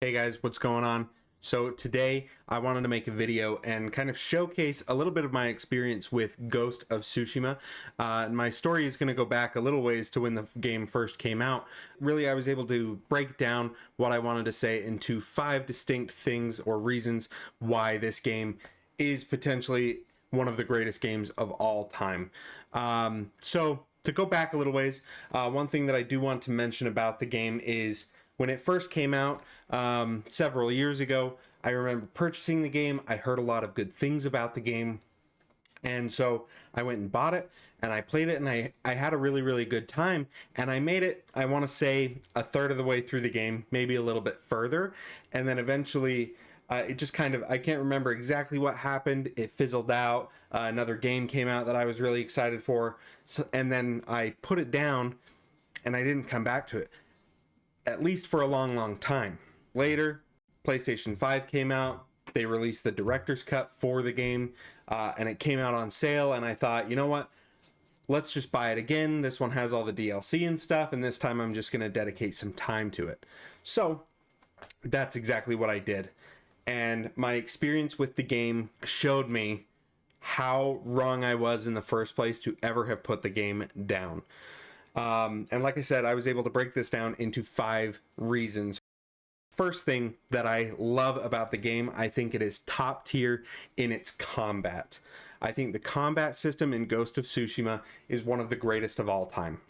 Hey guys, what's going on? So today I wanted to make a video and kind of showcase a little bit of my experience with Ghost of Tsushima. My story is going to go back a little ways to when the game first came out. Really, I was able to break down what I wanted to say into 5 distinct things or reasons why this game is potentially one of the greatest games of all time. So to go back a little ways, one thing that I do want to mention about the game is when it first came out several years ago, I remember purchasing the game. I heard a lot of good things about the game. And so I went and bought it and I played it and I had a really, really good time. And I made it, I want to say, a third of the way through the game, maybe a little bit further. And then eventually it just kind of, I can't remember exactly what happened. It fizzled out. Another game came out that I was really excited for. And then I put it down and I didn't come back to it, at least for a long, long time. Later, PlayStation 5 came out. They released the director's cut for the game, and it came out on sale, and I thought, you know what? Let's just buy it again. This one has all the DLC and stuff, and this time I'm just going to dedicate some time to it. So that's exactly what I did. And my experience with the game showed me how wrong I was in the first place to ever have put the game down. And like I said, I was able to break this down into 5 reasons. First thing that I love about the game, I think it is top tier in its combat. I think the combat system in Ghost of Tsushima is one of the greatest of all time.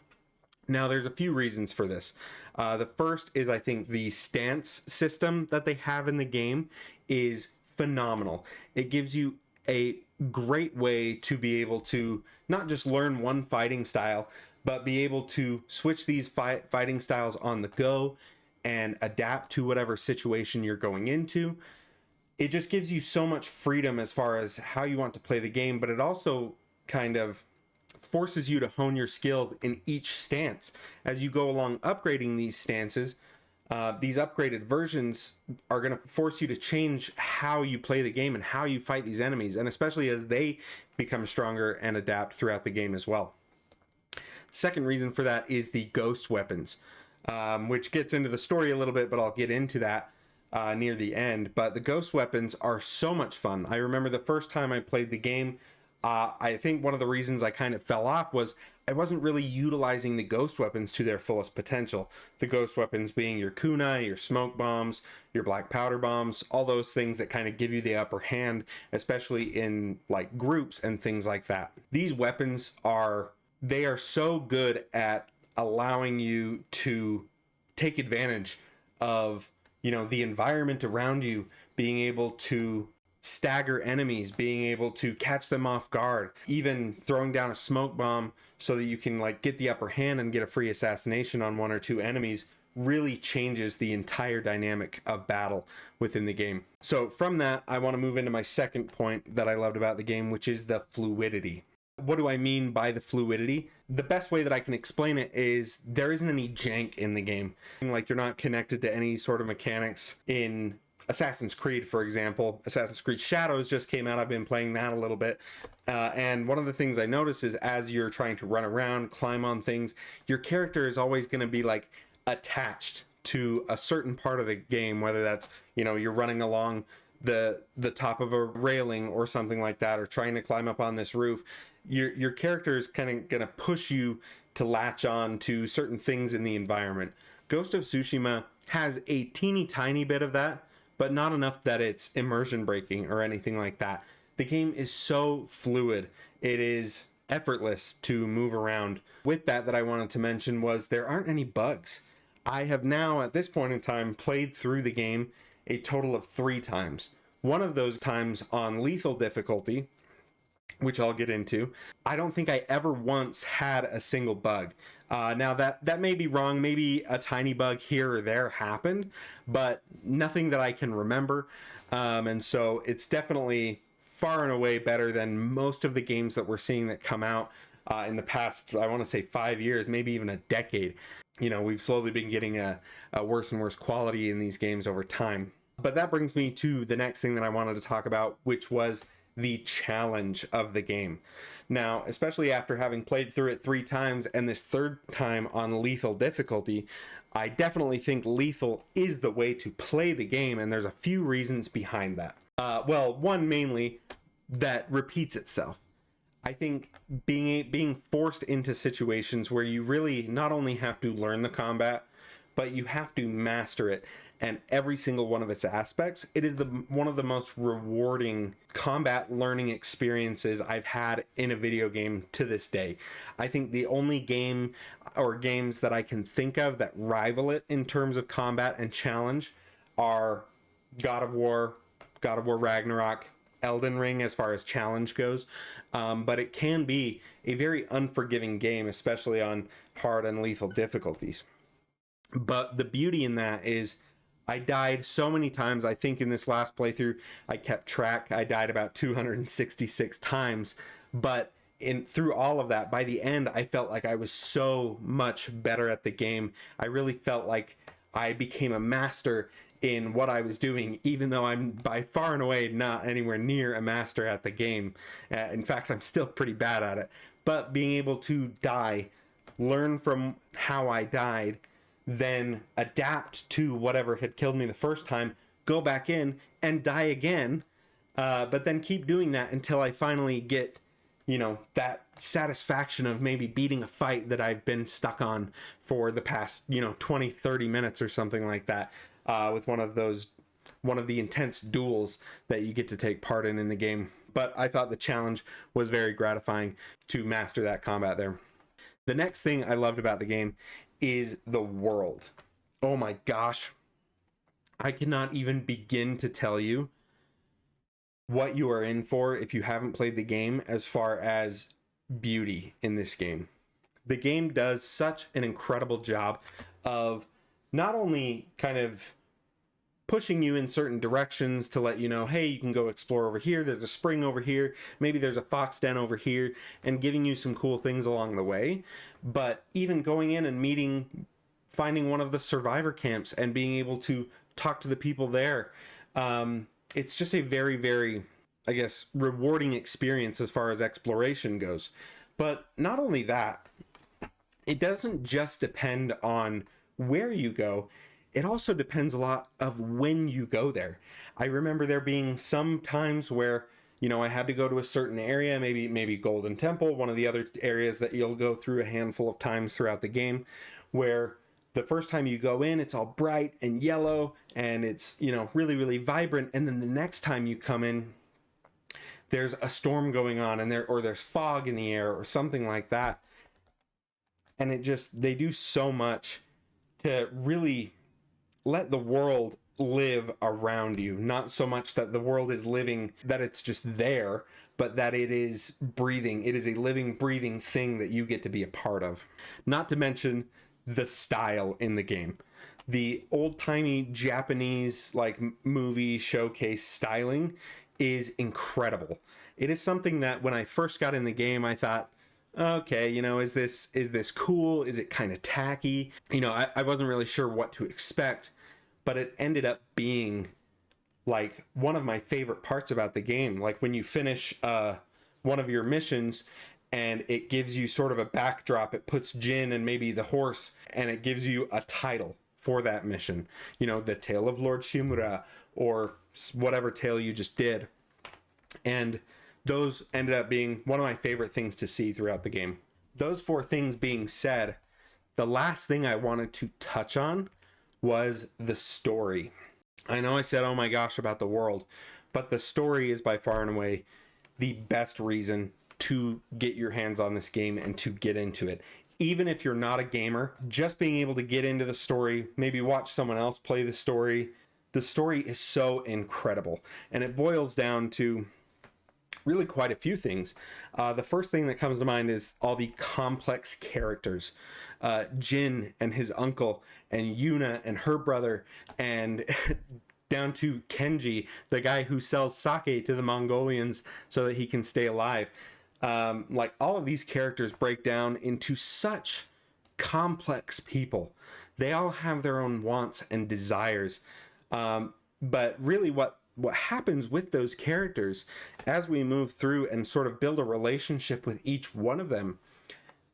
Now, there's a few reasons for this. The first is I think the stance system that they have in the game is phenomenal. It gives you a great way to be able to not just learn one fighting style, but be able to switch these fighting styles on the go and adapt to whatever situation you're going into. It just gives you so much freedom as far as how you want to play the game, but it also kind of forces you to hone your skills in each stance. As you go along upgrading these stances, these upgraded versions are going to force you to change how you play the game and how you fight these enemies, and especially as they become stronger and adapt throughout the game as well. Second reason for that is the ghost weapons, which gets into the story a little bit, but I'll get into that near the end. But the ghost weapons are so much fun. I remember the first time I played the game, I think one of the reasons I kind of fell off was I wasn't really utilizing the ghost weapons to their fullest potential. The ghost weapons being your kunai, your smoke bombs, your black powder bombs, all those things that kind of give you the upper hand, especially in like groups and things like that. These weapons are so good at allowing you to take advantage of, the environment around you, being able to stagger enemies, being able to catch them off guard, even throwing down a smoke bomb so that you can get the upper hand and get a free assassination on 1 or 2 enemies really changes the entire dynamic of battle within the game. So from that, I want to move into my second point that I loved about the game, which is the fluidity. What do I mean by the fluidity? The best way that I can explain it is there isn't any jank in the game. Like, you're not connected to any sort of mechanics in Assassin's Creed, for example. Assassin's Creed Shadows just came out. I've been playing that a little bit. And one of the things I notice is as you're trying to run around, climb on things, your character is always going to be attached to a certain part of the game, whether that's, you're running along the top of a railing or something like that, or trying to climb up on this roof. Your character is kind of going to push you to latch on to certain things in the environment. Ghost of Tsushima has a teeny tiny bit of that, but not enough that it's immersion breaking or anything like that. The game is so fluid. It is effortless to move around. With that I wanted to mention was there aren't any bugs. I have now, at this point in time, played through the game a total of 3 times. One of those times on lethal difficulty, which I'll get into. I don't think I ever once had a single bug. Now that may be wrong. Maybe a tiny bug here or there happened, but nothing that I can remember. And so it's definitely far and away better than most of the games that we're seeing that come out in the past, I want to say 5 years, maybe even a decade. We've slowly been getting a worse and worse quality in these games over time. But that brings me to the next thing that I wanted to talk about, which was the challenge of the game. Now, especially after having played through it 3 times and this 3rd time on lethal difficulty, I definitely think lethal is the way to play the game, and there's a few reasons behind that. Well, one mainly that repeats itself. I think being forced into situations where you really not only have to learn the combat, but you have to master it and every single one of its aspects. It is one of the most rewarding combat learning experiences I've had in a video game to this day. I think the only game or games that I can think of that rival it in terms of combat and challenge are God of War Ragnarok, Elden Ring as far as challenge goes, but it can be a very unforgiving game, especially on hard and lethal difficulties. But the beauty in that is I died so many times. I think in this last playthrough I kept track. I died about 266 times, but through all of that, by the end I felt like I was so much better at the game. I really felt like I became a master in what I was doing, even though I'm by far and away not anywhere near a master at the game. In fact, I'm still pretty bad at it. But being able to die, learn from how I died, then adapt to whatever had killed me the first time, go back in and die again, but then keep doing that until I finally get, that satisfaction of maybe beating a fight that I've been stuck on for the past, 20, 30 minutes or something like that, with one of the intense duels that you get to take part in the game. But I thought the challenge was very gratifying to master that combat there. The next thing I loved about the game is the world. Oh my gosh. I cannot even begin to tell you what you are in for if you haven't played the game as far as beauty in this game. The game does such an incredible job of not only kind of pushing you in certain directions to let you know, hey, you can go explore over here, there's a spring over here, maybe there's a fox den over here, and giving you some cool things along the way, but even going in and finding one of the survivor camps and being able to talk to the people there. It's just a very, very, I guess, rewarding experience as far as exploration goes. But not only that, it doesn't just depend on where you go, it also depends a lot of when you go there. I remember there being some times where, I had to go to a certain area, maybe Golden Temple, one of the other areas that you'll go through a handful of times throughout the game, where the first time you go in, it's all bright and yellow and it's, really, really vibrant. And then the next time you come in, there's a storm going on and there's fog in the air or something like that. And they do so much to really let the world live around you. Not so much that the world is living, that it's just there, but that it is breathing. It is a living, breathing thing that you get to be a part of. Not to mention the style in the game. The old-timey Japanese movie showcase styling is incredible. It is something that when I first got in the game, I thought, okay, is this cool? Is it kind of tacky? I wasn't really sure what to expect, but it ended up being one of my favorite parts about the game. Like when you finish one of your missions and it gives you sort of a backdrop, it puts Jin and maybe the horse, and it gives you a title for that mission. The Tale of Lord Shimura, or whatever tale you just did. And those ended up being one of my favorite things to see throughout the game. Those 4 things being said, the last thing I wanted to touch on was the story. I know I said, oh my gosh, about the world, but the story is by far and away the best reason to get your hands on this game and to get into it. Even if you're not a gamer, just being able to get into the story, maybe watch someone else play the story is so incredible. And it boils down to really quite a few things. The first thing that comes to mind is all the complex characters. Jin and his uncle, and Yuna and her brother, and down to Kenji, the guy who sells sake to the Mongolians so that he can stay alive. All of these characters break down into such complex people. They all have their own wants and desires. But really what what happens with those characters as we move through and sort of build a relationship with each one of them,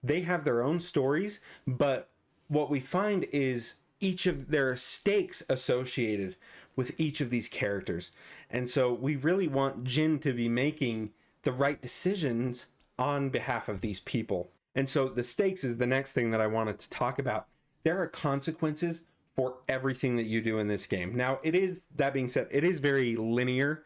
they have their own stories, but what we find is there are stakes associated with each of these characters. And so we really want Jin to be making the right decisions on behalf of these people. And so the stakes is the next thing that I wanted to talk about. There are consequences for everything that you do in this game. Now, that being said, it is very linear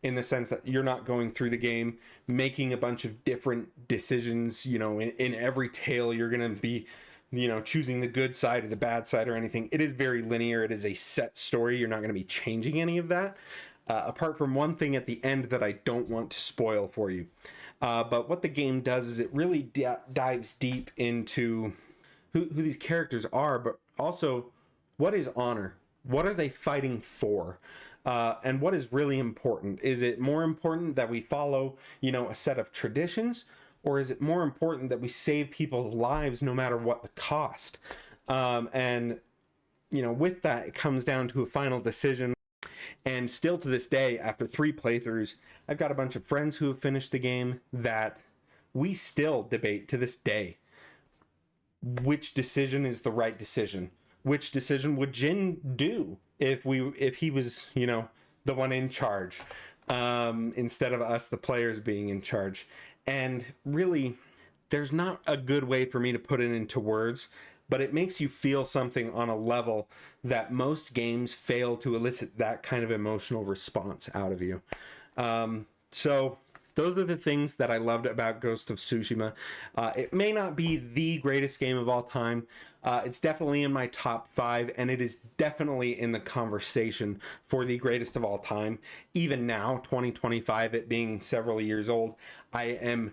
in the sense that you're not going through the game making a bunch of different decisions. In every tale you're going to be choosing the good side or the bad side or anything. It is very linear. It is a set story. You're not going to be changing any of that, apart from one thing at the end that I don't want to spoil for you. But what the game does is it really dives deep into who these characters are, but also what is honor? What are they fighting for? And what is really important? Is it more important that we follow, a set of traditions? Or is it more important that we save people's lives no matter what the cost? And with that, it comes down to a final decision. And still to this day, after 3 playthroughs, I've got a bunch of friends who have finished the game that we still debate to this day. Which decision is the right decision? Which decision would Jin do if he was, the one in charge, instead of us, the players, being in charge? And really, there's not a good way for me to put it into words, but it makes you feel something on a level that most games fail to elicit that kind of emotional response out of you. So those are the things that I loved about Ghost of Tsushima. It may not be the greatest game of all time. It's definitely in my top 5, and it is definitely in the conversation for the greatest of all time. Even now, 2025, it being several years old, I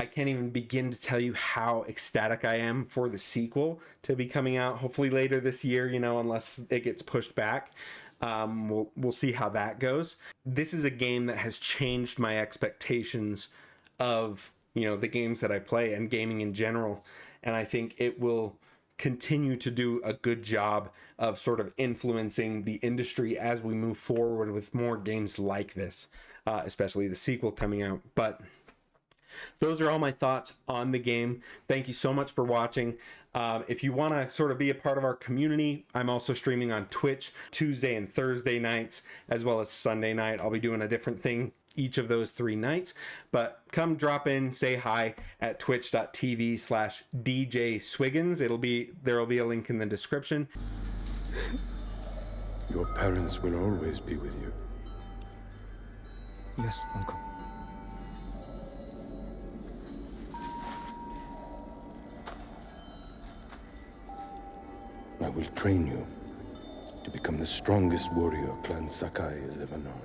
can't even begin to tell you how ecstatic I am for the sequel to be coming out hopefully later this year, unless it gets pushed back. We'll see how that goes. This is a game that has changed my expectations of, the games that I play and gaming in general. And I think it will continue to do a good job of sort of influencing the industry as we move forward with more games like this, especially the sequel coming out. But those are all my thoughts on the game. Thank you so much for watching. If you want to sort of be a part of our community, I'm also streaming on Twitch Tuesday and Thursday nights, as well as Sunday night. I'll be doing a different thing each of those 3 nights, but come drop in, say hi at twitch.tv/DJ Swiggins. There will be a link in the description. Your parents will always be with you. Yes, Uncle. I will train you to become the strongest warrior Clan Sakai has ever known.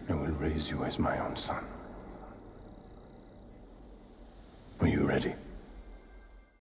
I will raise you as my own son. Are you ready?